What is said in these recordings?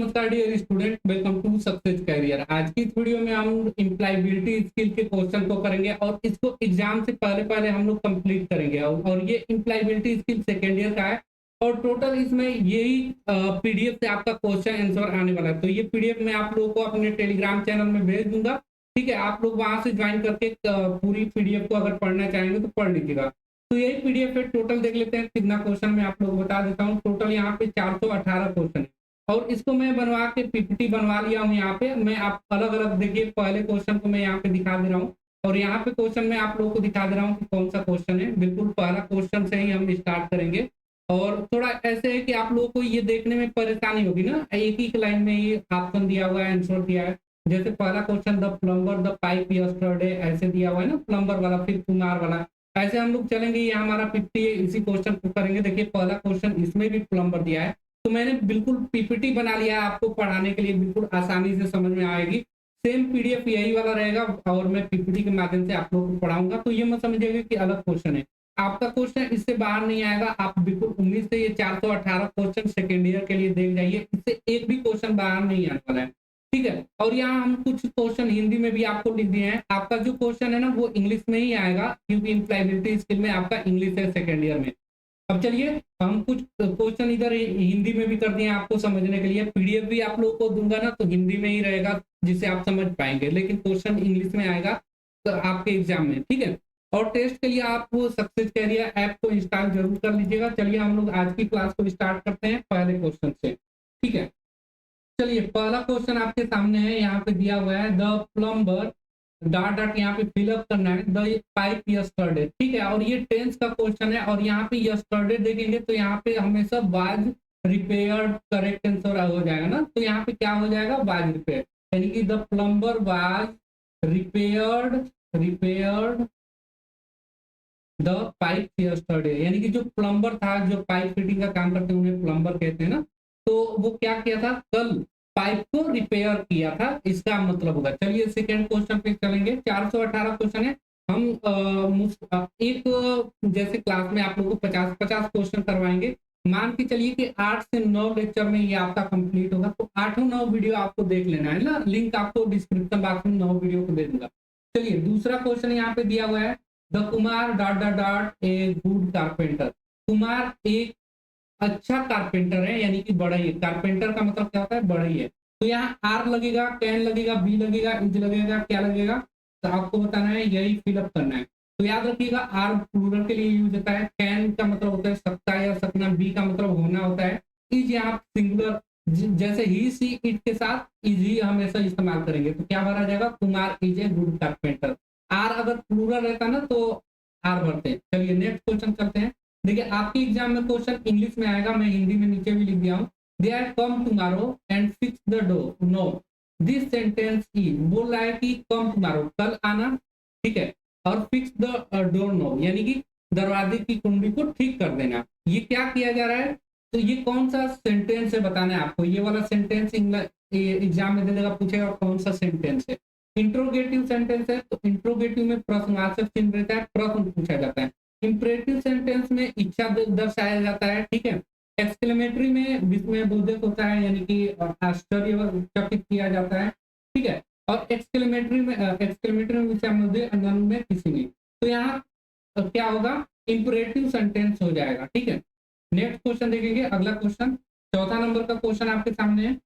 नमस्कार dear student, welcome to success career. आज की इस वीडियो में हम इम्प्लायबिलिटी स्किल के क्वेश्चन को करेंगे और इसको एग्जाम से पहले पहले हम लोग कंप्लीट करेंगे। और ये इम्प्लायबिलिटी स्किल सेकेंड ईयर का है और टोटल इसमें यही पीडीएफ से आपका क्वेश्चन आंसर आने वाला है। तो ये पीडीएफ मैं आप लोगों को अपने टेलीग्राम चैनल में भेज दूंगा। ठीक है, आप लोग वहां से ज्वाइन करके पूरी पीडीएफ को अगर पढ़ना चाहेंगे तो पढ़ लीजिएगा। तो यही पीडीएफ है। टोटल देख लेते हैं कितना क्वेश्चन मैं आप लोगों को बता देता हूँ। टोटल यहाँ पे 418 क्वेश्चन है और इसको मैं बनवा के पीपीटी बनवा लिया हूँ। यहाँ पे मैं आप अलग अलग देखिए, पहले क्वेश्चन को मैं यहाँ पे दिखा दे रहा हूँ और यहाँ पे क्वेश्चन मैं आप लोगों को दिखा दे रहा हूँ कि कौन सा क्वेश्चन है। बिल्कुल पहला क्वेश्चन से ही हम स्टार्ट करेंगे और थोड़ा ऐसे है कि आप लोगों को ये देखने में परेशानी होगी ना, एक ही लाइन में ये ऑप्शन दिया हुआ है, आंसर दिया है। जैसे पहला question the plumber the pipe yesterday ऐसे दिया हुआ है ना, प्लम्बर वाला, फिर कुमार वाला, ऐसे हम लोग चलेंगे। ये हमारा 50 है, इसी क्वेश्चन को करेंगे। देखिए पहला क्वेश्चन इसमें भी प्लम्बर दिया है तो मैंने बिल्कुल पीपीटी बना लिया है आपको पढ़ाने के लिए, बिल्कुल आसानी से समझ में आएगी। सेम पीडीएफ यही वाला रहेगा और मैं पीपीटी के माध्यम से आप लोगों को पढ़ाऊंगा। तो ये मत समझिएगा कि अलग क्वेश्चन है, आपका क्वेश्चन इससे बाहर नहीं आएगा। आप बिल्कुल उम्मीद से ये 418 क्वेश्चन सेकेंड ईयर के लिए देख जाइए, इससे एक भी क्वेश्चन बाहर नहीं आने वाला है। ठीक है, और यहाँ हम कुछ क्वेश्चन हिंदी में भी आपको लिख दिए हैं। आपका जो क्वेश्चन है ना वो इंग्लिश में ही आएगा क्योंकि इम्प्लायबिलिटी स्किल में आपका इंग्लिश है सेकेंड ईयर में। अब चलिए हम कुछ क्वेश्चन इधर हिंदी में भी कर दिए आपको समझने के लिए। पीडीएफ भी आप लोगों को दूंगा ना तो हिंदी में ही रहेगा जिससे आप समझ पाएंगे, लेकिन क्वेश्चन इंग्लिश में आएगा तो आपके एग्जाम में। ठीक है, और टेस्ट के लिए आप वो सक्सेस कैरियर ऐप को इंस्टॉल जरूर कर लीजिएगा। चलिए हम लोग आज की क्लास को स्टार्ट करते हैं पहले क्वेश्चन से। ठीक है, चलिए पहला क्वेश्चन आपके सामने है, यहाँ पे दिया हुआ है द प्लम्बर डॉट डॉट, यहाँ पे फिलअप करना है द पाइप यस्टरडे। ठीक है, और ये टेंस का क्वेश्चन है और यहाँ पे यस्टरडे देखेंगे तो यहाँ पे हमेशा वाज रिपेयर्ड करेक्ट आंसर हो जाएगा ना। तो यहाँ पे क्या हो जाएगा, वाज रिपेयर्ड, यानी कि the plumber was repaired repaired the pipe yesterday, यानी कि जो प्लम्बर था, जो पाइप फिटिंग का काम करते हैं उन्हें प्लम्बर कहते हैं ना, तो वो क्या किया था, कल पाइप को रिपेयर किया था, इसका मतलब होगा। चलिए सेकेंड क्वेश्चन पे चलेंगे। 418 क्वेश्चन है। हम एक जैसे क्लास में आप लोगों को 50-50 क्वेश्चन करवाएंगे। मान के चलिए कि 8 से 9 लेक्चर में ये आपका कंप्लीट होगा, तो 8-9 वीडियो आपको देख लेना है ना। लिंक आपको डिस्क्रिप्शन बॉक्स में 9 वीडियो को दे दूंगा। चलिए दूसरा क्वेश्चन यहाँ पे दिया हुआ है the Kumar dot dot dot A good carpenter. Kumar एक अच्छा कारपेंटर है, यानी कि बड़ा ही है। कारपेंटर का मतलब क्या होता है, बड़ा ही है। तो यहाँ आर लगेगा, कैन लगेगा, बी लगेगा, इज लगेगा, क्या लगेगा, तो आपको बताना है, यही फिलअप करना है। तो याद रखिएगा आर प्लूरल के लिए यूज होता है, कैन का मतलब होता है सकता है या सकना, बी का मतलब होना होता है, इज यहाँ सिंगुलर जैसे ही सी इट के साथ इज ही हमेशा इस्तेमाल करेंगे। तो क्या भरा जाएगा, Kumar is a good carpenter. आर अगर प्लूरल रहता ना तो आर भरते हैं। चलिए नेक्स्ट क्वेश्चन चलते हैं। देखिए आपके एग्जाम में क्वेश्चन इंग्लिश में आएगा, मैं हिंदी में नीचे भी लिख दिया हूँ। They are come tomorrow and fix the door no. This sentence is, बोल रहा है कि कम टुमारो कल आना, ठीक है, और फिक्स द डोर नो यानी कि दरवाजे की कुंडी को ठीक कर देना। ये क्या किया जा रहा है, तो ये कौन सा सेंटेंस है बताना है आपको। ये वाला सेंटेंस एग्जाम में दे देगा, पूछेगा कौन सा सेंटेंस है। इंट्रोगेटिव सेंटेंस है तो इंट्रोगेटिव में प्रश्नवाचक चिन्ह रहता है, प्रश्न पूछा जाता है। इंपरेटिव सेंटेंस में इच्छा दर्शाया जाता है। ठीक है, एक्सक्लेमेटरी में विस्मय बोधक होता है, यानी कि आश्चर्यचकित किया जाता है। ठीक है, और एक्सक्लेमेटरी में विस्मय में किसी ने, तो यहाँ क्या होगा, इंपरेटिव सेंटेंस हो जाएगा। ठीक है, नेक्स्ट क्वेश्चन देखेंगे। अगला क्वेश्चन चौथा नंबर का क्वेश्चन आपके सामने है,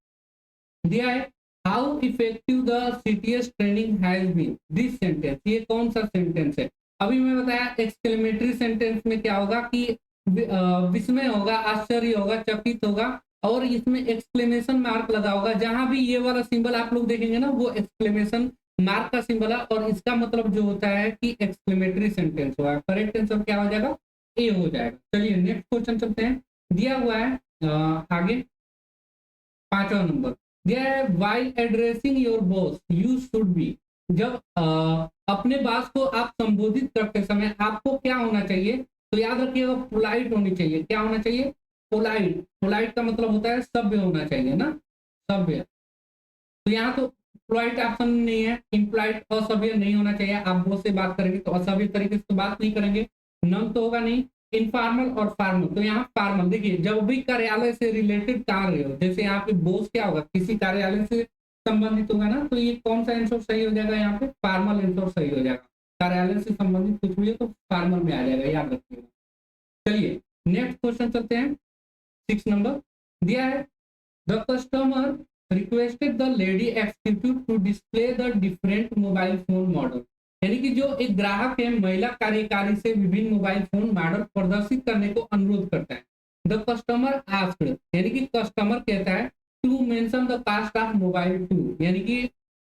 दिया है how effective the CTS training has been. This sentence, ये कौन सा सेंटेंस है। अभी मैं बताया एक्सक्लेमेटरी सेंटेंस में क्या होगा कि विस्मय होगा, आश्चर्य होगा, चकित होगा, और इसमें एक्सक्लेमेशन मार्क लगा होगा। जहां भी ये वाला सिंबल आप लोग देखेंगे ना वो एक्सक्लेमेशन मार्क का सिंबल है और इसका मतलब जो होता है कि एक्सक्लेमेटरी सेंटेंस होगा। करेक्ट आंसर क्या हो जाएगा, ए हो जाएगा। चलिए नेक्स्ट क्वेश्चन चलते हैं। दिया हुआ है आगे पांचवा number, while addressing your boss you should be. जब अपने बॉस को आप संबोधित करते समय आपको क्या होना चाहिए, तो याद रखिएगा पोलाइट होनी चाहिए। क्या होना चाहिए, पोलाइट। पोलाइट का मतलब होता है सभ्य होना चाहिए ना, सभ्य। तो यहाँ तो पोलाइट ऑप्शन नहीं है, इम्प्लाइट असभ्य नहीं होना चाहिए। आप बॉस से बात करेंगे तो असभ्य तरीके से तो बात नहीं करेंगे, नम तो होगा नहीं, इनफॉर्मल और फॉर्मल। तो यहाँ फॉर्मल देखिए, जब भी कार्यालय से रिलेटेड कार्य हो, जैसे यहाँ पे बोस क्या होगा, किसी कार्यालय से संबंधित होगा ना, तो ये कौन सा आंसर सही हो जाएगा, यहाँ पे फॉर्मल आंसर सही हो जाएगा। कार्यालय से संबंधित कुछ भी है तो फॉर्मल में आ जाएगा, याद रखिएगा। चलिए नेक्स्ट क्वेश्चन चलते हैं। 6 नंबर दिया है, the customer requested the lady executive to display the different mobile phone model. यानी कि जो एक ग्राहक है महिला कार्यकारी से विभिन्न मोबाइल फोन मॉडल प्रदर्शित करने को अनुरोध करता है। द कस्टमर आस्क्ड, यानी कि कस्टमर कहता है to mention the cost of mobile to, यानी कि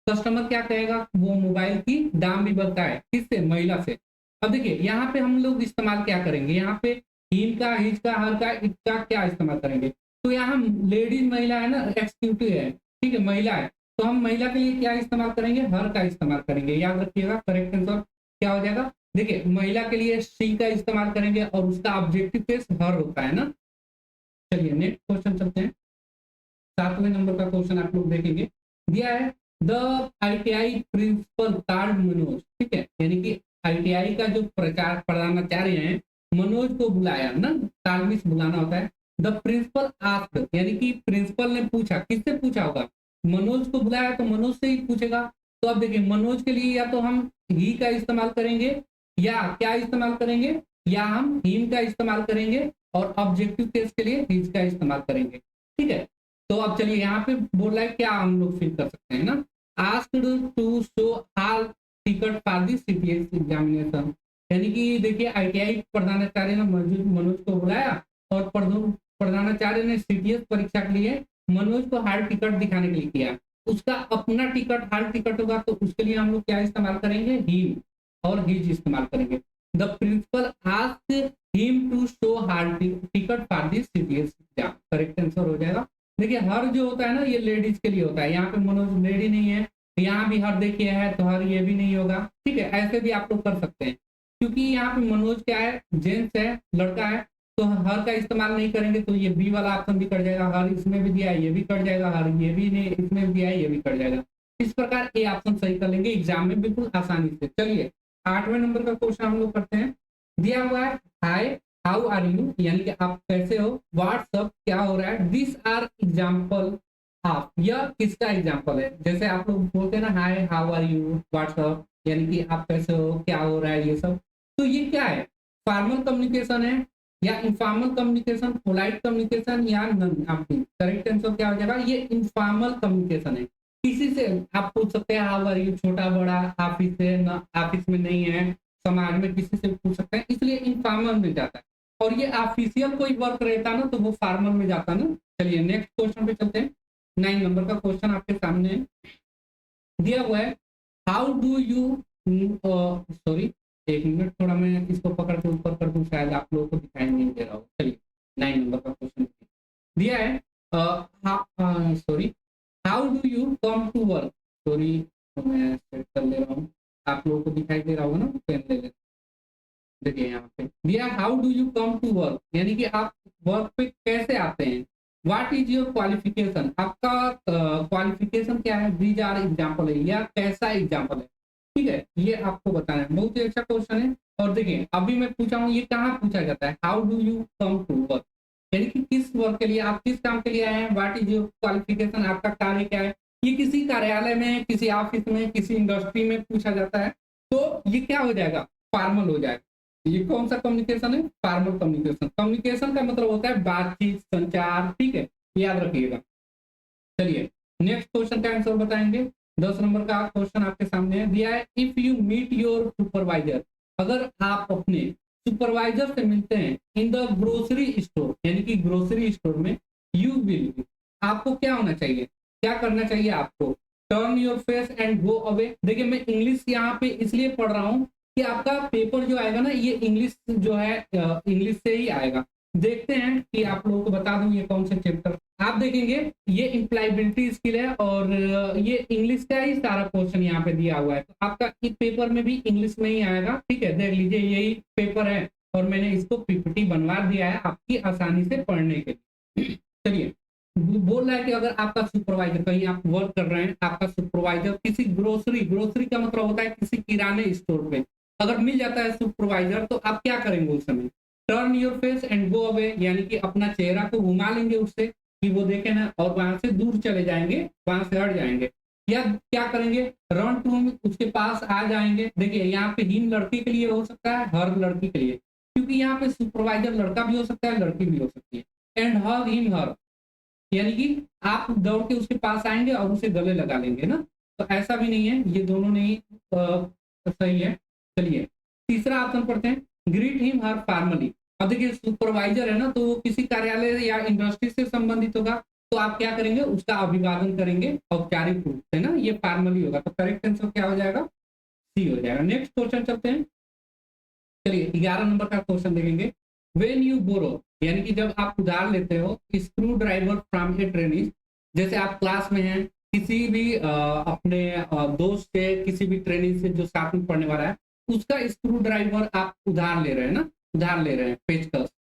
कस्टमर क्या कहेगा, वो मोबाइल की दाम भी बताए, किससे, महिला से। अब देखिए यहाँ पे हम लोग इस्तेमाल क्या करेंगे, यहाँ पे हिम का, हिज का, हर का, इसका क्या इस्तेमाल करेंगे। तो यहाँ लेडीज महिला है ना, एक्सिक्यूटिव है, ठीक है, महिला है, तो हम महिला के लिए क्या इस्तेमाल करेंगे, हर का इस्तेमाल करेंगे, याद रखिएगा। करेक्ट आंसर क्या हो जाएगा, देखिए महिला के लिए शी का इस्तेमाल करेंगे और उसका ऑब्जेक्टिव केस हर होता है ना। चलिए नेक्स्ट क्वेश्चन चलते हैं। 7वें नंबर का क्वेश्चन आप लोग देखेंगे, दिया है the ITI principal called Manoj, ठीक है, यानी कि आईटीआई का जो प्रचार प्रधानाचार्य है मनोज को बुलाया ना, तालमिस बुलाना होता है। द प्रिंसिपल आस्क्ड, यानी कि प्रिंसिपल ने पूछा, किससे पूछा होगा, मनोज को बुलाया तो मनोज से ही पूछेगा। तो अब देखिए मनोज के लिए या तो हम ही का इस्तेमाल करेंगे, या क्या इस्तेमाल करेंगे, या हम हिम का इस्तेमाल करेंगे, और ऑब्जेक्टिव केस के लिए हिज का इस्तेमाल करेंगे, ठीक है। तो अब चलिए यहाँ पे बोल रहा है क्या हम लोग फिल कर सकते हैं ना, asked to show hall ticket for the CTS examination, यानी कि देखिए आईटीआई प्रधानाचार्य ने मनोज को बुलाया और प्रधानाचार्य ने सीटीएस परीक्षा के लिए मनोज को हाल टिकट दिखाने के लिए किया। उसका अपना टिकट हाल टिकट होगा तो उसके लिए हम लोग क्या इस्तेमाल करेंगे, ही और हिज इस्तेमाल करेंगे। The principal asked him to show hall ticket for the CTS exam, correct answer हो जाएगा। देखिए हर जो होता है ना ये लेडीज के लिए होता है, यहाँ पे मनोज लेडी नहीं है, यहाँ भी हर देखिए है तो हर ये भी नहीं होगा, ठीक है, ऐसे भी आप लोग कर सकते हैं। क्योंकि यहाँ पे मनोज क्या है, जेंट्स है, लड़का है, तो हर का इस्तेमाल नहीं करेंगे तो ये बी वाला ऑप्शन भी कट जाएगा, हर इसमें भी दिया है ये भी कट जाएगा, हर ये भी नहीं इसमें भी दिया है ये भी कट जाएगा। इस प्रकार ए ऑप्शन सही कर लेंगे एग्जाम में बिल्कुल आसानी से। चलिए 8वें नंबर का क्वेश्चन हम लोग करते हैं। दिया हुआ है हाय हाउ आर यू, यानी कि आप कैसे हो, व्हाट्सअप क्या हो रहा है, दिस आर एग्जाम्पल ऑफ, यह किसका एग्जाम्पल है। जैसे आप लोग बोलते हैं ना hi how are you what's up, यानी कि आप कैसे हो, क्या हो रहा है, ये सब। तो ये क्या है, फॉर्मल कम्युनिकेशन है या इनफॉर्मल कम्युनिकेशन, पोलाइट कम्युनिकेशन या नॉन। आपकी करेक्ट आंसर क्या हो जाएगा, ये इनफॉर्मल कम्युनिकेशन है। किसी से आप पूछ सकते हैं हाउ आर यू, छोटा बड़ा, ऑफिस से ना, ऑफिस में नहीं है, समाज में किसी से पूछ सकते हैं, इसलिए इनफॉर्मल में जाता है। और ये ऑफिशियल कोई वर्क रहता ना तो वो फॉर्मल में जाता ना। चलिए नेक्स्ट क्वेश्चन पे चलते हैं। 9 नंबर का क्वेश्चन आपके सामने है, दिया हुआ है how do you, sorry 1 minute, थोड़ा मैं इसको पकड़ के ऊपर कर दूं, शायद आप लोगों को दिखाई नहीं दे रहा हो। चलिए 9 नंबर का क्वेश्चन दिया है, sorry how do you come to work, sorry मैं सेट कर ले रहा हूँ, आप लोगों को दिखाई दे रहा होगा ना, पेन ले लेते। देखिए यहाँ पे दिया how do you come to work, यानी कि आप वर्क पे कैसे आते हैं। व्हाट इज योर क्वालिफिकेशन, आपका क्वालिफिकेशन क्या है, दीज आर एग्जाम्पल है, या कैसा एग्जाम्पल है, ठीक है, ये आपको बताना है। बहुत ही अच्छा क्वेश्चन है। और देखिए अभी मैं पूछा हूँ, ये कहाँ पूछा जाता है, how do you come to work, यानी कि किस वर्क के लिए आप किस काम के लिए आए हैं, व्हाट इज योर क्वालिफिकेशन, आपका कार्य क्या है। ये किसी कार्यालय में, किसी ऑफिस में, किसी इंडस्ट्री में पूछा जाता है, तो ये क्या हो जाएगा, फॉर्मल हो जाएगा। ये कौन सा कम्युनिकेशन है, फॉर्मल कम्युनिकेशन। कम्युनिकेशन का मतलब होता है बातचीत, संचार, ठीक है, याद रखिएगा। चलिए नेक्स्ट क्वेश्चन का आंसर बताएंगे। 10 नंबर का क्वेश्चन आपके सामने है, दिया है if you meet your supervisor, अगर आप अपने सुपरवाइजर से मिलते हैं इन द ग्रोसरी स्टोर, यानी कि ग्रोसरी स्टोर में, यू विल, आपको क्या होना चाहिए, क्या करना चाहिए आपको, turn your face and go away. देखिए मैं इंग्लिश यहाँ पे इसलिए पढ़ रहा हूँ कि आपका पेपर जो आएगा ना ये इंग्लिश जो है इंग्लिश से ही आएगा। देखते हैं कि आप लोगों को बता दूं ये कौन से चैप्टर आप देखेंगे। ये इम्प्लायबिलिटी स्किल है और ये इंग्लिश का ही सारा क्वेश्चन यहाँ पे दिया हुआ है, तो आपका इस पेपर में भी इंग्लिश में ही आएगा, ठीक है। देख लीजिए यही पेपर है और मैंने इसको पीपीटी बनवा दिया है आपकी आसानी से पढ़ने के लिए। चलिए बोल रहा है कि अगर आपका सुपरवाइजर, कहीं आप वर्क कर रहे हैं, आपका सुपरवाइजर किसी ग्रोसरी, ग्रोसरी का मतलब होता है किसी किराने स्टोर पे अगर मिल जाता है सुपरवाइजर, तो आप क्या करेंगे उस समय। Turn your face and go away, यानी कि अपना चेहरा को घुमा लेंगे उससे कि वो देखे ना, और वहां से दूर चले जाएंगे, वहां से हट जाएंगे। या क्या करेंगे, रन टू उसके पास आ जाएंगे। देखिए यहाँ पे हिम लड़के के लिए हो सकता है, हर लड़की के लिए, क्योंकि यहाँ पे सुपरवाइजर लड़का भी हो सकता है, लड़की भी हो सकती है। एंड हग हिम हर, यानी कि आप दौड़ के उसके पास आएंगे और उसे गले लगा लेंगे ना, तो ऐसा भी नहीं है, ये दोनों नहीं सही है। चलिए तीसरा ऑप्शन पढ़ते हैं, ग्रीट हिम हर फॉर्मली। अब देखिए सुपरवाइजर है ना, तो वो किसी कार्यालय या इंडस्ट्री से संबंधित होगा, तो आप क्या करेंगे, उसका अभिवादन करेंगे औपचारिक रूप से ना, ये फॉर्मली होगा। तो करेक्ट आंसर क्या हो जाएगा, सी हो जाएगा। नेक्स्ट क्वेश्चन चलते हैं। चलिए 11 नंबर का क्वेश्चन देखेंगे। वेन यू बोरो, यानी कि जब आप उधार लेते हो screw driver from A trainees, जैसे आप क्लास में हैं, किसी भी अपने दोस्त से, किसी भी ट्रेनिंग से जो साथ में पढ़ने वाला है, उसका स्क्रू ड्राइवर आप उधार ले रहे हैं ना, उधार ले रहे हैं पेचकस।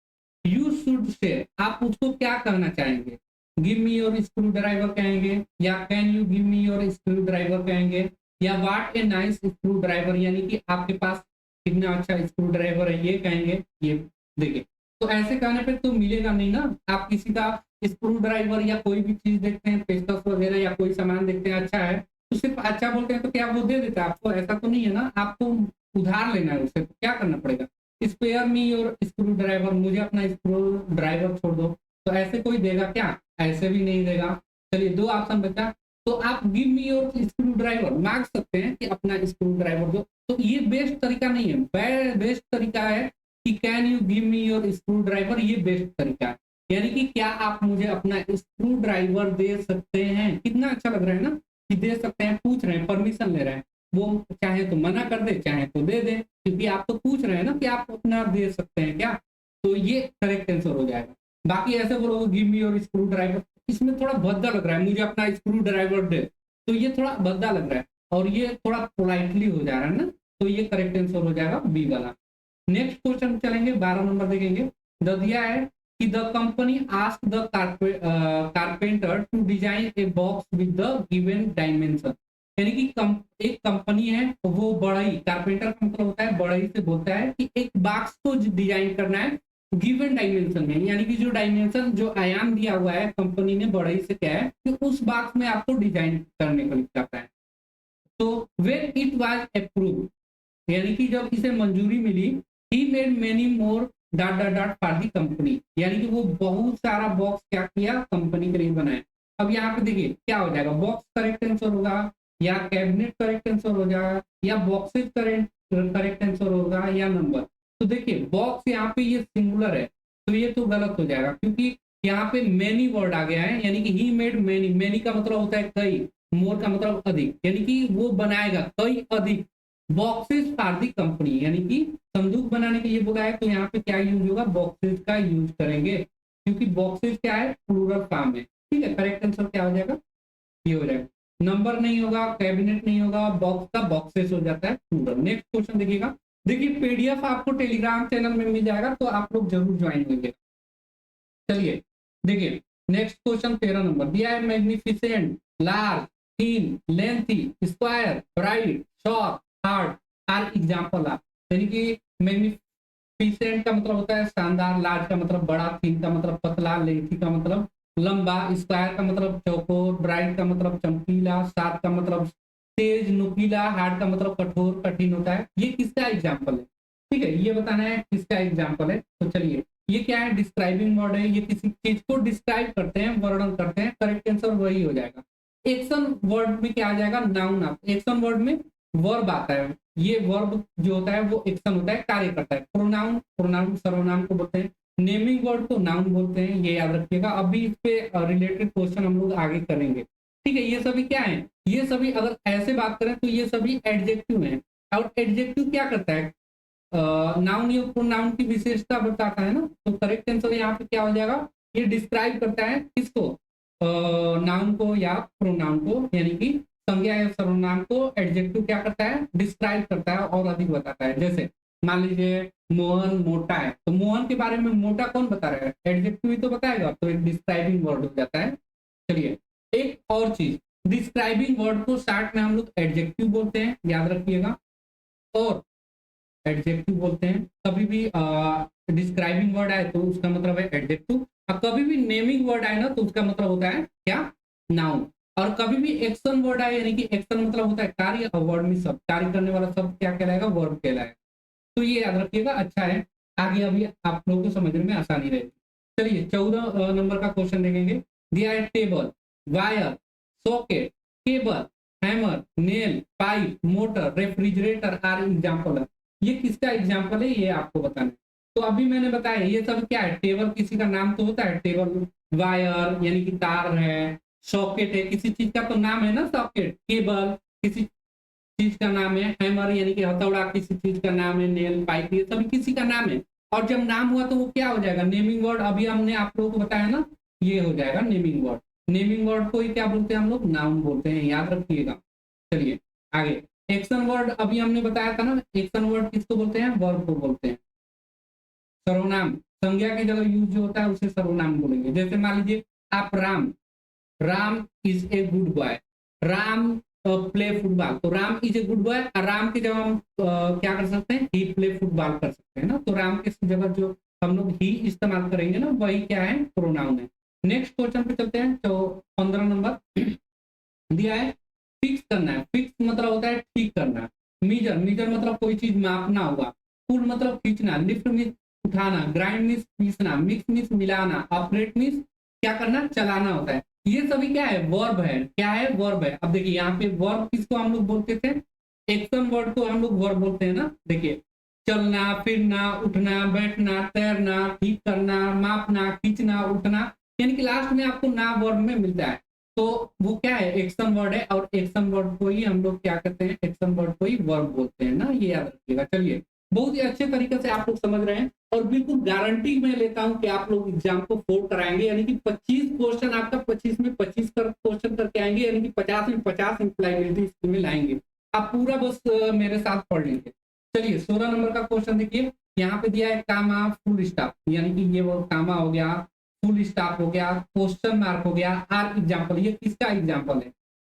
यू शुड से, आप उसको क्या कहना चाहेंगे, give me your screw driver कहेंगे, या can you give me your screw driver कहेंगे, या what a nice screw driver, यानी कि आपके पास कितना अच्छा स्क्रू ड्राइवर है ये कहेंगे। ये देखिए, तो ऐसे कहने पे तो मिलेगा नहीं ना। आप किसी का स्क्रू ड्राइवर या कोई भी चीज देखते हैं, पेचकस वगैरह या कोई सामान देखते हैं अच्छा है, तो सिर्फ अच्छा बोलते हैं तो क्या वो दे देता है आपको, ऐसा तो नहीं है ना। आपको उधार लेना है उससे, तो क्या करना पड़ेगा, spare me your screw driver, मुझे अपना स्क्रू ड्राइवर छोड़ दो। तो ऐसे कोई देगा क्या, ऐसे भी नहीं देगा। चलिए दो ऑप्शन बचा, तो आप give me your screw driver मांग सकते हैं कि अपना स्क्रू ड्राइवर दो, तो ये बेस्ट तरीका नहीं है। बेस्ट तरीका है कि can you give me your screw driver, ये बेस्ट तरीका है। यानी कि क्या आप मुझे अपना स्क्रू ड्राइवर दे सकते हैं, कितना अच्छा लग रहा है ना कि दे सकते हैं, पूछ रहे हैं, परमिशन ले रहे हैं। वो चाहे तो मना कर दे, चाहे तो दे दे, क्योंकि आप तो पूछ रहे हैं ना कि आप अपना दे सकते हैं क्या, तो ये करेक्ट आंसर हो जाएगा। बाकी ऐसे बोलोगे give me your screw driver, इसमें थोड़ा भद्दा लग रहा है, मुझे अपना स्क्रू ड्राइवर दे, तो ये थोड़ा भद्दा लग रहा है और ये थोड़ा पोलाइटली हो जा रहा है ना, तो ये करेक्ट आंसर हो जाएगा बी वाला। नेक्स्ट क्वेश्चन चलेंगे, 12 नंबर देखेंगे। द दिया है कि the company ask the carpenter to design a box with the given dimension, यानी कि एक कंपनी है, वो बढ़ई, कारपेंटर का मतलब होता है बढ़ई से बोलता है कि एक बॉक्स को डिजाइन करना है गिवन डायमेंशन में, यानी कि जो डायमेंशन, जो आयाम दिया हुआ है कंपनी ने बढ़ई से, क्या है कि उस बॉक्स में आपको डिजाइन करने को लिखा है। तो व्हेन इट वाज अप्रूव्ड, यानी कि जब इसे मंजूरी मिली, he made many more dot dot dot for the company, यानी कि वो बहुत सारा बॉक्स क्या किया, कंपनी के लिए बनाया। अब यहाँ पे देखिए क्या हो जाएगा, बॉक्स करेक्ट आंसर होगा, या कैबिनेट करेक्ट आंसर हो जाएगा, या बॉक्सेज करेक्ट आंसर होगा, या नंबर। तो देखिए बॉक्स यहाँ पे ये सिंगुलर है, तो ये तो गलत हो जाएगा, क्योंकि यहाँ पे मेनी वर्ड आ गया है, यानी कि ही मेड मेनी, मेनी का मतलब होता है कई, मोर का मतलब अधिक, यानी कि वो बनाएगा कई अधिक बॉक्सेस फॉर दी कंपनी, यानी कि संदूक बनाने के लिए बोला है, तो यहाँ पे क्या यूज होगा, बॉक्सेस का यूज करेंगे, क्योंकि बॉक्सेस क्या है, प्लूरल फॉर्म है। ठीक है, करेक्ट आंसर क्या हो जाएगा, ये हो जाएगा। नंबर नहीं होगा, कैबिनेट नहीं होगा, बॉक्स का बॉक्सेस हो जाता है प्लूरल। नेक्स्ट क्वेश्चन देखिएगा। देखिए पीडीएफ आपको टेलीग्राम चैनल में मिल जाएगा, तो आप लोग जरूर ज्वाइन होंगे। चलिए देखिए नेक्स्ट क्वेश्चन 13 नंबर दिया है, magnificent, large, thin, lengthy, square, bright, short, hard are example of, यानी कि मैग्निफिसेंट का मतलब होता है शानदार, लार्ज का मतलब बड़ा, थीन का मतलब पतला, लेंथी का मतलब लंबा, स्क्वायर का मतलब चौकोर, ब्राइट का मतलब चमकीला, शार्प का मतलब तेज नुकीला, हार्ड का मतलब कठोर कठिन होता है। ये किसका एग्जाम्पल है, ठीक है, ये बताना है किसका एग्जाम्पल है। तो चलिए ये क्या है, डिस्क्राइबिंग वर्ड है, ये किसी चीज को डिस्क्राइब करते हैं, वर्णन करते हैं, करेक्ट आंसर वही हो जाएगा। एक्शन वर्ड में क्या आ जाएगा, नाउन। एक्शन वर्ड में वर्ब आता है, ये वर्ब जो होता है वो एक्शन होता है, कार्य करता है। प्रोनाउन, प्रोनाउन सर्वनाम को बोलते हैं, नेमिंग वर्ड को नाउन बोलते हैं, ये याद रखिएगा। अभी इस पे रिलेटेड क्वेश्चन हम लोग आगे करेंगे, ठीक है। ये सभी क्या है, ये सभी अगर ऐसे बात करें तो ये सभी एडजेक्टिव हैं, और एडजेक्टिव क्या करता है, नाउन या प्रोनाउन की विशेषता बताता है ना, तो करेक्ट आंसर यहाँ पे क्या हो जाएगा, ये डिस्क्राइब करता है किसको, नाउन को या प्रोनाउन को, यानी कि संज्ञा या सर्वनाम को एडजेक्टिव क्या करता है, डिस्क्राइब करता है और अधिक बताता है। जैसे मान लीजिए मोहन मोटा है, तो मोहन के बारे में मोटा कौन बता रहा है, एडजेक्टिव ही तो बताएगा, तो एक डिस्क्राइबिंग वर्ड हो जाता है। चलिए एक और चीज, डिस्क्राइबिंग वर्ड को शॉर्ट में हम लोग एडजेक्टिव बोलते हैं, याद रखिएगा। और एडजेक्टिव बोलते हैं। कभी भी डिस्क्राइबिंग वर्ड आए तो उसका मतलब है एडजेक्टिव, और कभी भी नेमिंग वर्ड आए ना तो उसका मतलब होता है क्या, नाउन। और कभी भी एक्शन वर्ड आए यानी कि एक्शन मतलब होता है कार्य, और वर्ड में शब्द, कार्य करने वाला शब्द क्या कहलाएगा, वर्ब कहलाएगा। तो ये याद रखिएगा, अच्छा है, आगे अभी आप लोगों को समझने में आसानी रहेगी। चलिए 14 नंबर का क्वेश्चन देखेंगे। दिया है table, wire, socket, cable, hammer, nail, pipe, motor, refrigerator are example. ये किसका एग्जाम्पल है ये आपको बताना है। तो अभी मैंने बताया ये सब क्या है, टेबल किसी का नाम तो होता है, टेबल, वायर यानी कि तार है, सॉकेट है किसी चीज का तो नाम है ना सॉकेट, केबल किसी चीज का नाम है, हैमर यानी कि हथौड़ा किसी चीज का नाम है, नेल, पाइप ये सभी किसी का नाम है। और जब नाम हुआ तो वो क्या हो जाएगा, नेमिंग वर्ड। अभी हमने आप लोगों को बताया ना, ये हो जाएगा नेमिंग वर्ड। नेमिंग वर्ड को ही क्या बोलते हैं हम लोग, नाउन बोलते हैं, याद रखिएगा। चलिए आगे, एक्शन वर्ड अभी हमने बताया था ना, एक्शन वर्ड किसको बोलते हैं, वर्ब को बोलते हैं। सर्वनाम, संज्ञा की जगह यूज जो होता है उसे सर्वनाम बोलेंगे। जैसे मान लीजिए आप Ram, Ram is a good boy, Ram play football, तो Ram is a good boy, Ram की जगह हम क्या कर सकते हैं, ही प्ले फुटबॉल कर सकते हैं ना। तो राम की जगह जो हम लोग ही इस्तेमाल करेंगे ना, वही क्या है, प्रोनाउन है। नेक्स्ट क्वेश्चन पे चलते हैं। तो 15 नंबर दिया है, फिक्स करना है। फिक्स मतलब होता है ठीक करना। मीजर, मीजर मतलब कोई चीज मापना हुआ। पुल मतलब खींचना, लिफ्ट मीन्स उठाना, ग्राइंड मीन्स पीसना, मिक्स मीन्स मिलाना, ऑपरेट मीन्स क्या करना, चलाना होता है। ये सभी क्या है, वर्ब है। क्या है, वर्ब है। अब देखिए यहाँ पे वर्ब किसको हम लोग बोलते थे, एक्शन वर्ड को हम लोग वर्ब बोलते हैं ना। देखिए चलना, फिरना, उठना, बैठना, तैरना, ठीक करना, मापना, खींचना, उठना, यानी कि लास्ट में आपको ना वर्ब में मिलता है। तो वो क्या है, एक्शन वर्ड है, और एक्शन वर्ड को ही हम लोग क्या कहते हैं, एक्शन वर्ड को ही वर्ब बोलते हैं ना, ये याद रखिएगा। चलिए बहुत ही अच्छे तरीके से आप लोग समझ रहे हैं, और बिल्कुल गारंटी मैं लेता हूं कि आप लोग एग्जाम को फोड़ कराएंगे, यानी कि 25 क्वेश्चन आपका 25 में 25 क्वेश्चन करके आएंगे, यानी कि 50 में 50 इंप्लायबिलिटी स्किल में लाएंगे। आप पूरा बस मेरे साथ पढ़ लीजिए। चलिए 16 नंबर का क्वेश्चन देखिए, यहाँ पे दिया है कामा फुल स्टॉप, यानी कि ये वो कामा हो गया, फुल स्टॉप हो गया, क्वेश्चन मार्क हो गया, आर एग्जाम्पल, ये किसका एग्जाम्पल है,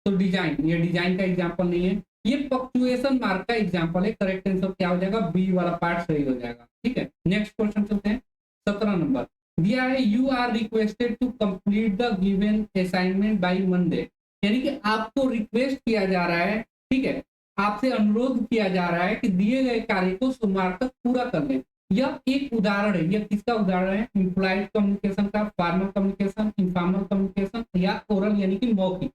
तो डिजाइन, ये डिजाइन का एग्जाम्पल नहीं है, ये पंक्चुएशन मार्क का एग्जाम्पल है। करेक्ट आंसर क्या हो जाएगा, बी वाला पार्ट सही हो जाएगा। ठीक है, नेक्स्ट क्वेश्चन चलते हैं। 17 नंबर दिया है, you are requested to complete the given assignment by Monday, यानी कि आपको रिक्वेस्ट किया जा रहा है, ठीक है, आपसे अनुरोध किया जा रहा है कि दिए गए कार्य को सोमवार तक पूरा कर लें। यह एक उदाहरण है, यह किसका उदाहरण है, इम्प्लाइड कम्युनिकेशन का, फॉर्मल कम्युनिकेशन, इनफॉर्मल कम्युनिकेशन, या ओरल यानी कि मौखिक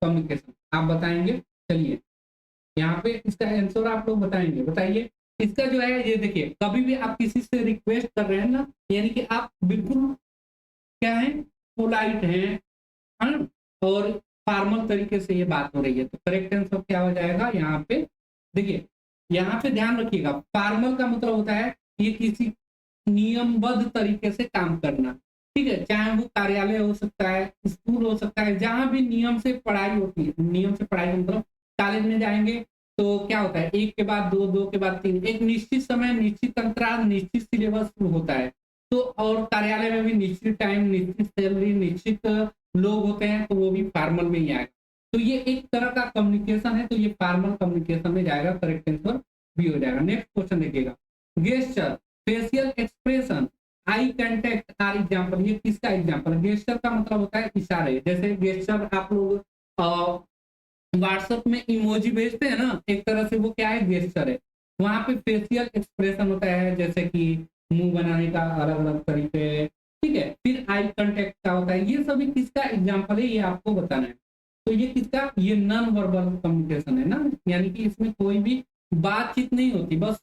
कम्युनिकेशन, आप बताएंगे। चलिए यहाँ पे इसका आंसर आप लोग बताएंगे, बताइए। इसका जो है ये देखिए, कभी भी आप किसी से रिक्वेस्ट कर रहे हैं ना, यानी कि आप बिल्कुल क्या है, पोलाइट है ना, और फॉर्मल तरीके से ये बात हो रही है, तो करेक्ट आंसर क्या हो जाएगा यहाँ पे। देखिए यहाँ पे ध्यान रखिएगा, फॉर्मल का मतलब होता है ये किसी नियमबद्ध तरीके से काम करना, ठीक है, चाहे वो कार्यालय हो सकता है, स्कूल हो सकता है, जहां भी नियम से पढ़ाई होती है। नियम से पढ़ाई का मतलब कॉलेज में जाएंगे तो क्या होता है, एक के बाद दो, दो के बाद तीन, एक निश्चित समय, निश्चित अंतराल, निश्चित सिलेबस होता है। तो और कार्यालय में भी निश्चित टाइम, निश्चित सैलरी, निश्चित लोग होते हैं, तो वो भी फॉर्मल में ही आएगा। तो ये एक तरह का कम्युनिकेशन है, तो ये फॉर्मल कम्युनिकेशन में जाएगा, करेक्ट आंसर भी हो जाएगा। नेक्स्ट क्वेश्चन देखिएगा, gesture, facial expression, eye contact are example, ये किसका एग्जांपल है, गेस्चर का मतलब होता है इशारे। जैसे गेस्चर आप लोग व्हाट्सएप में इमोजी भेजते हैं ना, एक तरह से वो क्या है, गेस्चर है। वहां पे फेशियल एक्सप्रेशन होता है, जैसे कि मुंह बनाने का अलग अलग तरीके, ठीक है, फिर आई कांटेक्ट का होता है। ये सभी किसका एग्जांपल है, ये आपको बताना है। तो ये किसका, ये नॉन वर्बल कम्युनिकेशन है ना, यानी कि इसमें कोई भी बातचीत नहीं होती, बस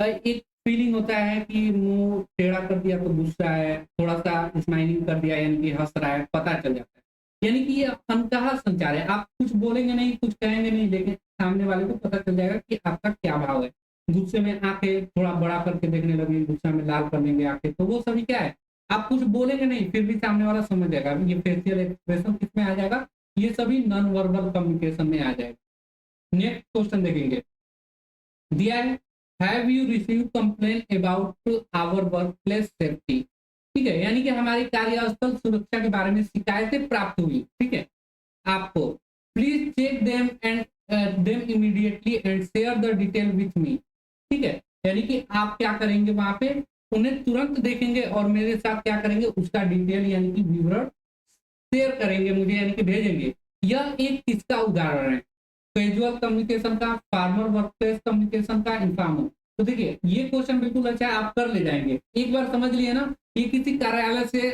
एक फीलिंग होता है कि मुंह टेढ़ा कर दिया तो गुस्सा है, थोड़ा सा स्माइलिंग कर दिया यानी कि हंस रहा है, पता चल जाता है। यानी कि ये अनकहा संचार है, आप कुछ बोलेंगे नहीं, कुछ कहेंगे नहीं, लेकिन सामने वाले को पता चल जाएगा कि आपका क्या भाव है। गुस्से में आंखें थोड़ा बड़ा करके देखने लगे, गुस्सा में लाल कर लेंगे आंखें, तो वो सभी क्या है, आप कुछ बोलेंगे नहीं फिर भी सामने वाला समझ जाएगा। ये फेशियल एक्सप्रेशन किसमें आ जाएगा, ये सभी नॉन वर्बल कम्युनिकेशन में आ जाएगा। नेक्स्ट क्वेश्चन देखेंगे, दिया है, have you receive complain about our work place safety, ठीक है, यानी कि हमारी कार्यस्थल सुरक्षा के बारे में शिकायतें प्राप्त हुई, ठीक है आपको, please check them and them immediately and share the detail with me, ठीक है। यानी कि आप क्या करेंगे वहां पे, उन्हें तुरंत देखेंगे और मेरे साथ क्या करेंगे, उसका डिटेल यानी कि विवरण शेयर करेंगे मुझे, यानी कि भेजेंगे। यह एक किसका उदाहरण है, कैजुअल कम्युनिकेशन का, फार्मर वर्कप्लेस कम्युनिकेशन का, इन्फॉर्मल। तो देखिए ये क्वेश्चन बिल्कुल अच्छा है, आप कर ले जाएंगे। एक बार समझ लिए ना, ये किसी कार्यालय से,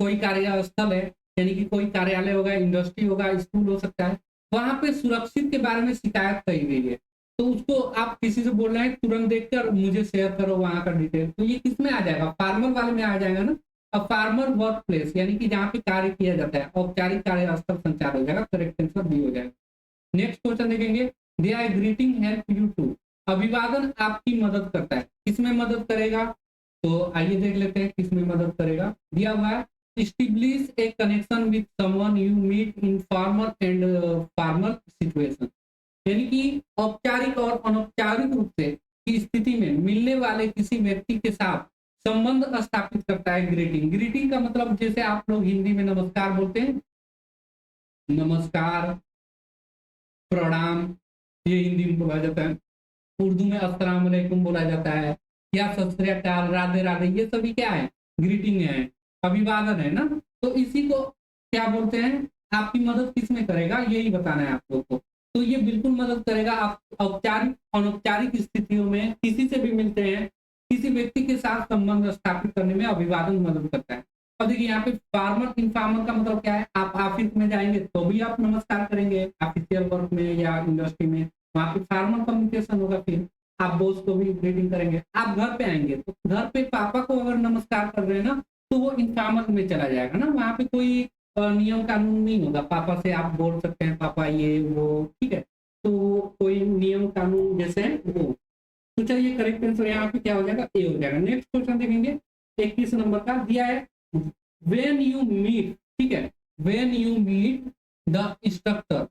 कोई कार्यस्थल है, यानी कि कोई कार्यालय होगा, इंडस्ट्री होगा, स्कूल हो सकता है, वहां पे सुरक्षित के बारे में शिकायत कही गई है, तो उसको आप किसी से बोल रहे हैं तुरंत देखकर मुझे शेयर करो वहां का डिटेल, तो ये किस में आ जाएगा, फार्मर वाले में आ जाएगा ना। अब फार्मर वर्क प्लेस यानी कि जहाँ पे कार्य किया जाता है, औपचारिक कार्यस्थल संचार हो जाएगा, करेक्ट आंसर बी हो जाएगा। नेक्स्ट क्वेश्चन देखेंगे, they are greeting help you to. अभिवादन आपकी मदद करता है, किसमें मदद करेगा, तो आइए देख लेते हैं किसमें मदद करेगा। दिया हुआ है, establish a connection with someone you meet in formal and formal situation। यानी कि औपचारिक और अनौपचारिक रूप से की स्थिति में मिलने वाले किसी व्यक्ति के साथ संबंध स्थापित करता है ग्रीटिंग। ग्रीटिंग का मतलब जैसे आप लोग हिंदी में नमस्कार बोलते हैं, नमस्कार, प्रणाम, ये हिंदी में बोला जाता है। उर्दू में अस्सलाम वालेकुम बोला जाता है, या सत श्री अकाल, राधे राधे, ये सभी क्या है, ग्रीटिंग है, अभिवादन है ना। तो इसी को क्या बोलते हैं, आपकी मदद किसमें करेगा, यही बताना है आप लोग को। तो ये बिल्कुल मदद करेगा, आप औपचारिक अनौपचारिक स्थितियों में किसी से भी मिलते हैं, किसी व्यक्ति के साथ संबंध स्थापित करने में अभिवादन मदद करता है। अब देखिए यहाँ पे फार्मल इनफॉर्मल का मतलब क्या है, आप ऑफिस में जाएंगे तो भी आप नमस्कार करेंगे, ऑफिशियल वर्क में या इंडस्ट्री में, वहां पे फॉर्मल कम्युनिकेशन होगा। फिर आप बॉस को भी ग्रीटिंग करेंगे। आप घर पे आएंगे तो घर पे पापा को अगर नमस्कार कर रहे हैं ना, तो वो इनफॉर्मल में चला जाएगा ना, वहां पे कोई नियम कानून नहीं होगा, पापा से आप बोल सकते हैं पापा ये वो, ठीक है, तो कोई नियम कानून जैसे वो। तो चलिए करेक्ट आंसर यहाँ पे क्या हो जाएगा, ए हो जाएगा। नेक्स्ट क्वेश्चन देखेंगे, 21 नंबर का दिया है, व्हेन यू मीट, ठीक है, when you meet the instructor,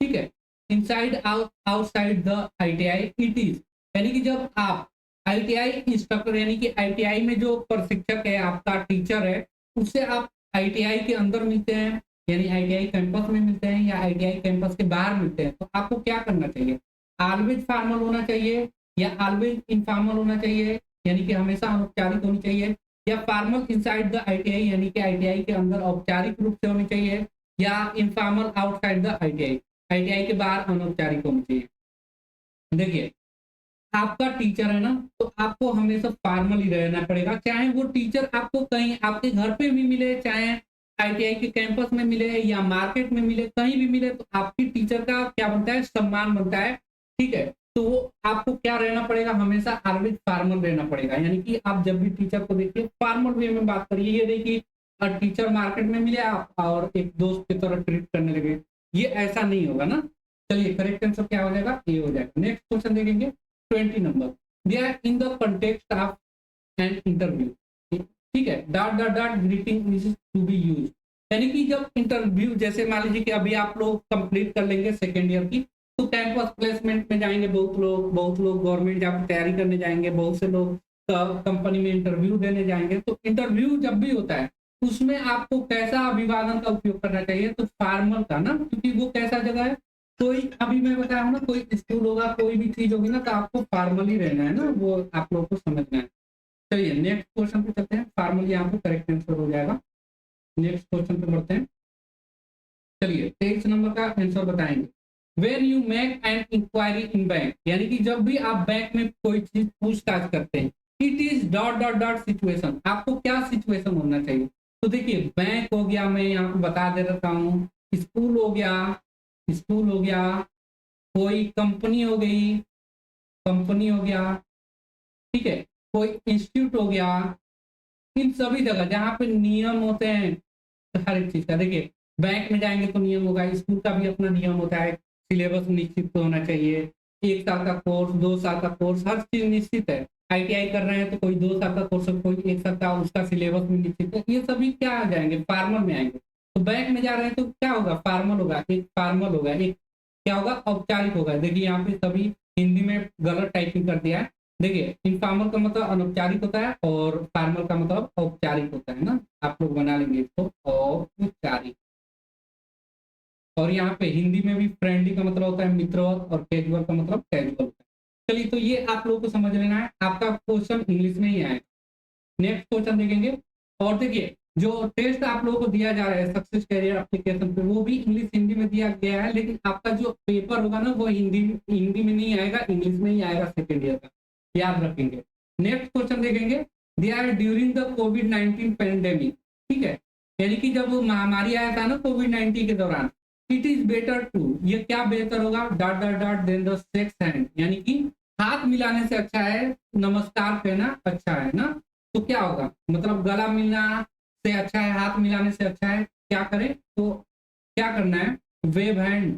ठीक है, inside outside the ITI it is. यानी कि जब आप आईटीआई इंस्ट्रक्टर यानी कि आईटीआई में जो प्रशिक्षक है, आपका टीचर है, उससे आप आईटीआई के अंदर मिलते हैं, यानी आईटीआई कैंपस में मिलते हैं या आईटीआई कैंपस के बाहर मिलते हैं, तो आपको क्या करना चाहिए, ऑलवेज फॉर्मल होना चाहिए या ऑलवेज इनफॉर्मल होना चाहिए, यानी कि हमेशा अनौपचारिक होनी चाहिए, या फॉर्मल इनसाइड द आईटीआई यानी कि आईटीआई के अंदर औपचारिक रूप से होनी चाहिए, या informal outside the ITI, ITI के बाहर अनौपचारिक होनी चाहिए। देखिए आपका टीचर है ना, तो आपको हमेशा फॉर्मल ही रहना पड़ेगा, चाहे वो टीचर आपको कहीं आपके घर पे भी मिले, चाहे आईटीआई के कैंपस में मिले या मार्केट में मिले, कहीं भी मिले, तो आपकी टीचर का क्या बनता है, सम्मान बनता है, ठीक है। तो वो आपको क्या रहना पड़ेगा, हमेशा ऑलवेज फॉर्मल रहना पड़ेगा, यानी कि आप जब भी टीचर को देखिए फॉर्मल वे में बात करिए। ये देखिए टीचर मार्केट में मिले आप और एक दोस्त की तरह ट्रीट करने लगे, ये ऐसा नहीं होगा ना। चलिए करेक्ट आंसर क्या हो जाएगा, ये हो जाएगा। नेक्स्ट क्वेश्चन देखेंगे 20 number, they are in the context of an interview, ठीक है, dot dot dot greeting is to be use. यानी कि जब इंटरव्यू, जैसे मान लीजिए कि अभी आप लोग कंप्लीट कर लेंगे सेकेंड ईयर की, तो कैंपस प्लेसमेंट में जाएंगे बहुत लोग गवर्नमेंट जॉब तैयारी करने जाएंगे, बहुत से लोग कंपनी में इंटरव्यू देने जाएंगे। तो इंटरव्यू जब भी होता है उसमें आपको कैसा अभिवादन का उपयोग करना चाहिए, तो फॉर्मल का ना, क्योंकि वो कैसा जगह है, कोई अभी मैं बताया हूँ ना, कोई स्कूल होगा, कोई भी चीज होगी ना, तो आपको फॉर्मली रहना है ना, वो आप लोगों को समझना है। चलिए नेक्स्ट क्वेश्चन पे चलते हैं, फॉर्मली यहाँ पे करेक्ट आंसर हो जाएगा। नेक्स्ट क्वेश्चन पे बढ़ते हैं। चलिए 23 नंबर का आंसर बताएंगे, when you make an inquiry in bank, यानी कि जब भी आप बैंक में कोई चीज पूछताछ करते हैं, it is dot dot dot situation, आपको क्या सिचुएशन होना चाहिए। तो देखिए बैंक हो गया, मैं यहाँ पे बता दे रहा हूँ, स्कूल हो गया, स्कूल हो गया, कोई कंपनी हो गई, कंपनी हो गया, ठीक है, कोई इंस्टीट्यूट हो गया, इन सभी जगह जहाँ पे नियम होते हैं हर एक चीज का। देखिए बैंक में जाएंगे तो नियम होगा, स्कूल का भी अपना नियम होता है, सिलेबस निश्चित तो होना चाहिए, 1 साल का कोर्स, 2 साल का कोर्स, हर चीज निश्चित है। आईटीआई कर रहे हैं तो कोई 2 साल का कोर्स, कोई 1 साल का, उसका सिलेबस भी निश्चित है। ये सभी क्या आ जाएंगे, फार्मल में आएंगे। तो बैंक में जा रहे हैं तो क्या होगा, फार्मल होगा, एक फार्मल होगा, एक क्या होगा, औपचारिक होगा। देखिए यहाँ पे सभी हिंदी में गलत टाइपिंग कर दिया है। देखिए इनफॉर्मल का मतलब अनौपचारिक होता है और फॉर्मल का मतलब औपचारिक होता है ना, आप लोग बना लेंगे इसको औपचारिक। और यहाँ पे हिंदी में भी फ्रेंडली का मतलब होता है मित्रवत, और कैजुअल का मतलब कैजुअल होता है। चलिए, तो ये आप लोगों को समझ लेना है, आपका क्वेश्चन इंग्लिश में ही आएगा। नेक्स्ट क्वेश्चन देखेंगे, और देखिए जो टेस्ट आप लोगों को दिया जा रहा है सक्सेस करियर एप्लीकेशन पे, वो भी इंग्लिश हिंदी में दिया गया है, लेकिन आपका जो पेपर होगा ना वो हिंदी में नहीं आएगा, इंग्लिश में ही आएगा सेकेंड ईयर का, याद रखेंगे। नेक्स्ट क्वेश्चन देखेंगे, दिया है ड्यूरिंग द कोविड-19 पेंडेमिक, ठीक है, यानी कि जब वो महामारी आया था ना कोविड-19 के दौरान, इट इज बेटर टू, ये क्या बेहतर होगा, dot dot dot then the shakes hand, यानी कि हाथ मिलाने से अच्छा है नमस्कार कहना अच्छा है ना। तो क्या होगा, मतलब गला मिलना से अच्छा है, हाथ मिलाने से अच्छा है, क्या करें, तो क्या करना है, वेव हैंड,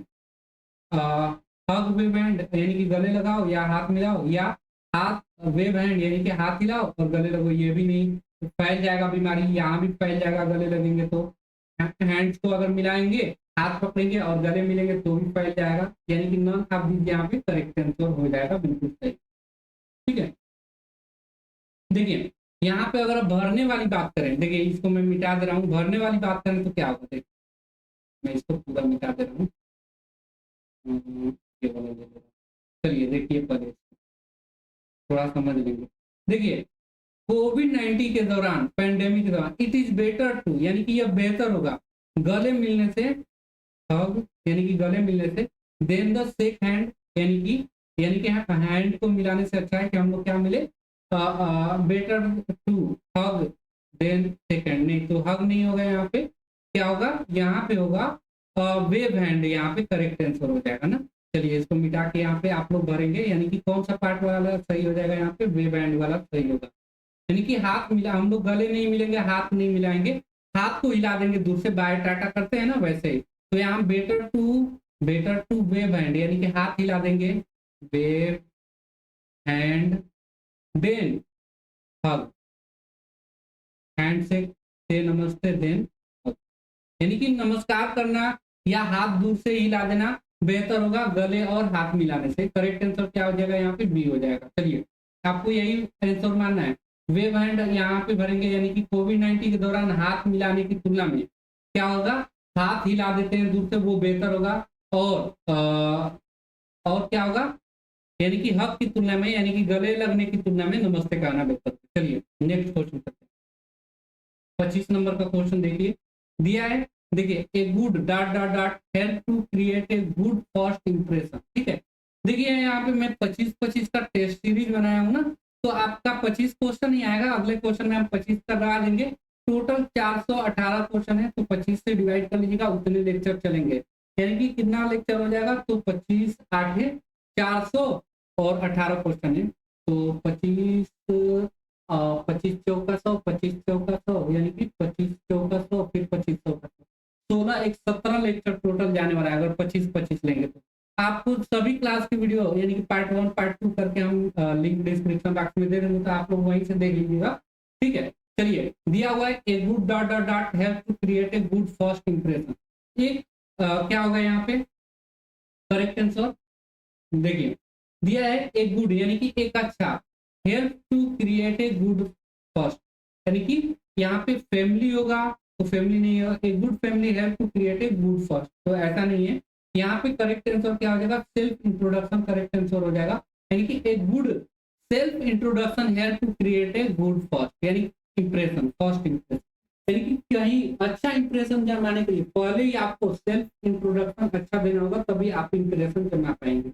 हग वेव हैंड यानी कि गले लगाओ या हाथ मिलाओ, या हाथ वेव हैंड यानी कि हाथ हिलाओ और गले लगो, ये भी नहीं, तो फैल जाएगा बीमारी, यहाँ भी फैल जाएगा गले लगेंगे तो। हैंड्स को अगर मिलाएंगे, हाथ पकड़ेंगे और गले मिलेंगे तो भी फैल जाएगा, यानी कि नॉन आप दीजिए, यहाँ पे करेक्ट आंसर हो जाएगा, बिल्कुल सही, ठीक है। देखिए यहाँ पे अगर भरने वाली बात करें, देखिए इसको मैं मिटा दे रहा हूँ, भरने वाली बात करें तो क्या होगा, देखिए मैं इसको पूरा मिटा दे रहा हूँ। चलिए देखिए पहले थोड़ा समझ लेंगे। देखिए कोविड-19 के दौरान, पेंडेमिक के दौरान, इट इज बेटर टू यानी कि यह बेहतर होगा गले मिलने से, हग यानी कि गले मिलने से, देन द शेक हैंड यानी कि हैंड को मिलाने से अच्छा है कि हम लोग क्या मिले, better to hug then shake hand, नहीं तो हग नहीं होगा, यहाँ पे क्या होगा, यहाँ पे होगा वेव हैंड, यहाँ पे करेक्ट आंसर हो जाएगा ना। चलिए इसको मिटा के यहाँ पे आप लोग भरेंगे, यानी कि कौन सा पार्ट वाला सही हो जाएगा, यहाँ पे वेव हैंड वाला सही होगा, यानी कि हाथ मिला, हम लोग गले नहीं मिलेंगे, हाथ नहीं मिलाएंगे, हाथ को हिला देंगे दूर से, बायोटाटा करते हैं ना वैसे ही। तो यहाँ बेटर टू वेव हैंड यानी कि हाथ हिला देंगे, वेव हैंड देन हग, हैंड से नमस्ते देन हग, यानी कि नमस्कार करना या हाथ दूर से हिला देना बेहतर होगा गले और हाथ मिलाने से। करेक्ट आंसर क्या हो जाएगा, यहाँ पे बी हो जाएगा। चलिए आपको यही आंसर मानना है, वेव हैंड यहाँ पे भरेंगे, यानी कि कोविड-19 के दौरान हाथ मिलाने की तुलना में क्या होगा, हाथ हिला देते हैं दूर से, वो बेहतर होगा, और क्या होगा, यानी कि हक की तुलना में, यानी कि गले लगने की तुलना में नमस्ते कहना बेहतर है। चलिए नेक्स्ट क्वेश्चन करते हैं। 25 नंबर का क्वेश्चन देखिए, दिया है, देखिए a good dot dot dot help to create a good first impression, ठीक है। देखिए यहाँ पे मैं 25 का टेस्ट सीरीज बनाया हूँ ना, तो आपका 25 क्वेश्चन ही आएगा, अगले क्वेश्चन में हम 25 का लगा देंगे। टोटल 418 क्वेश्चन है, तो 25 से डिवाइड कर लीजिएगा, उतने लेक्चर चलेंगे, यानी कि कितना लेक्चर हो जाएगा, तो 25 8 है 400 और 18 क्वेश्चन है, तो 25 25 चौका 100, 25 चौका 100, यानी कि 25 चौका 100, फिर 25 चौका 100, 16 एक 17 लेक्चर टोटल जाने वाला है, अगर 25 लेंगे तो। आपको सभी क्लास की वीडियो यानी कि पार्ट 1 पार्ट 2 करके हम लिंक डिस्क्रिप्शन बॉक्स में दे देंगे, तो आप लोग वहीं से देख लीजिएगा, ठीक है। चलिए दिया हुआ है a good dot dot dot help to create a good first impression, एक क्या होगा यहाँ पे करेक्ट आंसर, देखिए दिया है ए गुड यानी कि एक अच्छा, help to create a good first, यानी कि यहाँ पे फैमिली होगा तो फैमिली नहीं होगा, a good family help to create a good first, तो ऐसा नहीं है, यहाँ पे करेक्ट आंसर क्या हो जाएगा, सेल्फ इंट्रोडक्शन करेक्ट आंसर हो जाएगा, यानी कि a good self introduction help to create a good first, यानी इंप्रेशन, फर्स्ट इंप्रेशन, यानी कि कहीं अच्छा इंप्रेशन जमाने के लिए पहले ही आपको सेल्फ इंट्रोडक्शन अच्छा देना होगा, तभी आप इंप्रेशन जमा पाएंगे।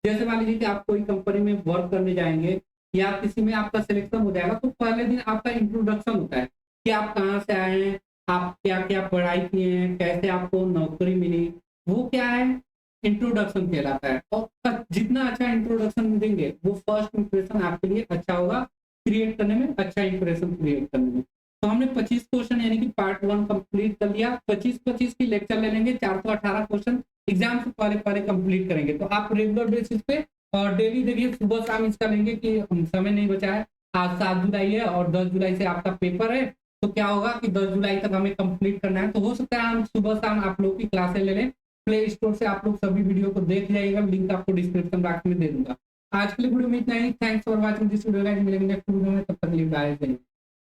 जैसे मान लीजिए कि आप कोई कंपनी में वर्क करने जाएंगे या किसी में आपका सिलेक्शन हो जाएगा, तो पहले दिन आपका इंट्रोडक्शन होता है कि आप कहाँ से आए हैं, आप क्या क्या पढ़ाई किए हैं, कैसे आपको नौकरी मिली, वो क्या है इंट्रोडक्शन कहलाता है, और जितना अच्छा इंट्रोडक्शन देंगे वो फर्स्ट इंप्रेशन आपके लिए अच्छा होगा क्रिएट करने में, अच्छा इंप्रेशन क्रिएट करने में। तो हमने 25 क्वेश्चन यानी कि पार्ट 1 कंप्लीट कर लिया, 25 की लेक्चर ले लेंगे, 418 क्वेश्चन एग्जाम से पहले कंप्लीट करेंगे, तो आप रेगुलर बेसिस पे और डेली देखिए सुबह शाम इसका लेंगे, कि समय नहीं बचा है, आज 7 जुलाई है और 10 जुलाई से आपका पेपर है, तो क्या होगा कि 10 जुलाई तक हमें कंप्लीट करना है, तो हो सकता है हम सुबह शाम आप लोग की क्लासें ले लें, प्ले स्टोर से आप लोग सभी वीडियो को देख जाइएगा, लिंक आपको डिस्क्रिप्शन बॉक्स में दे दूंगा। आज के लिए वीडियो में इतना ही, thanks for watching this video guys, मिलेंगे नेक्स्ट वीडियो में, तब तक के लिए बाय।